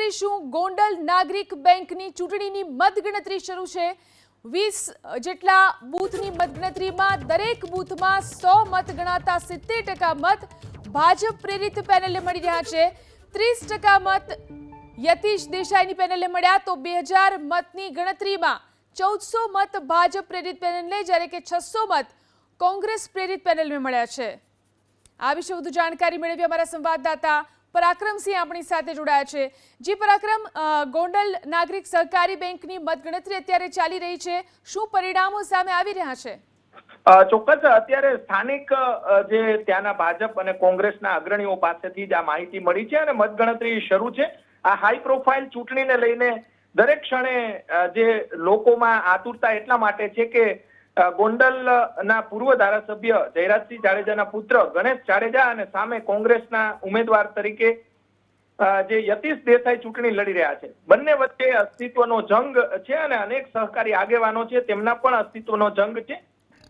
કરીશું ગોંડલ નાગરિક બેંકની ચૂંટણીની મતગણતરી શરૂ છે। 20 જેટલા બૂથની મતગણતરીમાં દરેક બૂથમાં 100 મત ગણાતા 70% મત ભાજપ પ્રેરિત પેનલને મળી રહ્યા છે। 30% મત યતીશ દેસાઈની પેનલને મળ્યા તો 2000 મતની ગણતરીમાં 1400 મત ભાજપ પ્રેરિત પેનલને જ્યારે કે 600 મત કોંગ્રેસ પ્રેરિત પેનલને મળ્યા છે। આ વિશે વધુ જાણકારી મેળવી અમારા સંવાદદાતા પરાક્રમસિંહ આપણી સાથે જોડાયા છે। જી પરાક્રમ, ગોંડલ નાગરિક સહકારી બેંકની મતગણતરી અત્યારે ચાલી રહી છે, શું પરિણામો સામે આવી રહ્યા છે? ચોક્કસ અત્યારે સ્થાનિક જે ત્યાંના ભાજપ અને કોંગ્રેસના અગ્રણીઓ પાસેથી જ આ માહિતી મળી છે અને મતગણતરી શરૂ છે। આ હાઈ પ્રોફાઇલ ચૂંટણીને લઈને દરેક ક્ષણે જે લોકોમાં આતુરતા એટલા માટે છે કે ગોંડલના પૂર્વ ધારાસભ્ય જયરાજસિંહ જાડેજાના પુત્ર ગણેશ જાડેજા અને સામે કોંગ્રેસના ઉમેદવાર તરીકે જે યતીશ દેસાઈ ચૂંટણી લડી રહ્યા છે। બંને વચ્ચે અસ્તિત્વનો જંગ છે અને અનેક સહકારી આગેવાનો છે તેમના પણ અસ્તિત્વનો જંગ છે।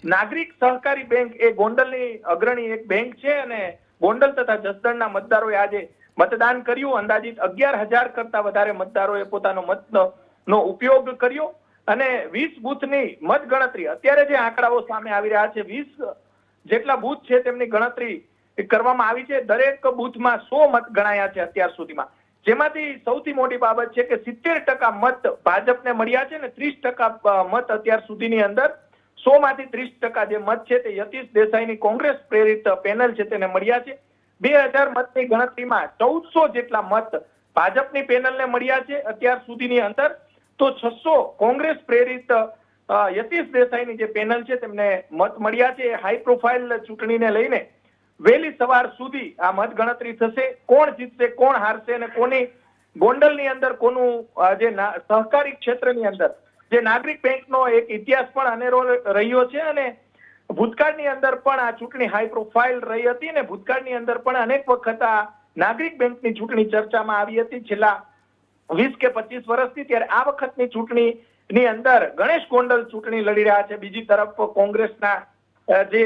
નાગરિક સહકારી બેંક એ ગોંડલની અગ્રણી એક બેંક છે અને ગોંડલ તથા જસદણના મતદારોએ આજે મતદાન કર્યું। અંદાજિત 11,000 કરતા વધારે મતદારોએ પોતાનો મતનો ઉપયોગ કર્યો અને 20 બૂથની મત ગણતરી અત્યારે જે આંકડાઓ સામે આવી રહ્યા છે, 20 જેટલા બૂથ છે તેમની ગણતરી કરવામાં આવી છે। દરેક બૂથમાં 100 મત ગણાયા છે અત્યાર સુધીમાં, જેમાંથી સૌથી મોટી બાબત છે કે 70% મત ભાજપને મળ્યા છે અને 30% મત અત્યાર સુધીની અંદર 100 માંથી 30% જે મત છે તે યતીશ દેસાઈની કોંગ્રેસ પ્રેરિત પેનલ છે તેને મળ્યા છે। 2000 મતની ગણતરીમાં 1400 જેટલા મત ભાજપની પેનલને મળ્યા છે અત્યાર સુધીની અંદર, તો 600 કોંગ્રેસ પ્રેરિત યતીશ દેસાઈની જે પેનલ છે તેમને મત મળ્યા છે। હાઈ પ્રોફાઇલ ચૂંટણીને લઈને વહેલી સવાર સુધી આ મત ગણતરી થશે। કોણ જીતશે, કોણ હારશે અને કોની ગોંડલની અંદર કોનું જે સહકારી ક્ષેત્રની અંદર જે નાગરિક બેંકનો એક ઇતિહાસ પણ અનેરો રહ્યો છે અને ભૂતકાળની અંદર પણ આ ચૂંટણી હાઈ પ્રોફાઇલ રહી હતી અને ભૂતકાળની અંદર પણ અનેક વખત આ નાગરિક બેંકની ચૂંટણી ચર્ચામાં આવી હતી છેલ્લા 20 કે 25 વર્ષથી। ત્યારે આ વખતની ચૂંટણીની અંદર ગણેશ ગોંડલ ચૂંટણી લડી રહ્યા છે। બીજી તરફ કોંગ્રેસના જે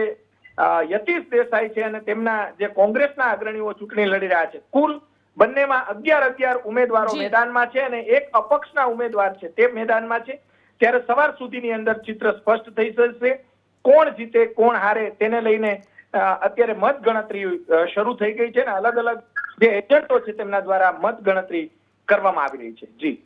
યતીશ દેસાઈ છે અને તેમના જે કોંગ્રેસના અગ્રણીઓ ચૂંટણી લડી રહ્યા છે। કુલ બંનેમાં 11 ઉમેદવારો મેદાનમાં છે અને એક અપક્ષના ઉમેદવાર છે તે મેદાનમાં છે। ત્યારે સવાર સુધીની અંદર ચિત્ર સ્પષ્ટ થઈ જશે। કોણ જીતે, કોણ હારે તેને લઈને અત્યારે મત ગણતરી શરૂ થઈ ગઈ છે અને અલગ અલગ જે એજન્ટો છે તેમના દ્વારા મત ગણતરી કરવામાં આવી રહી છે। જી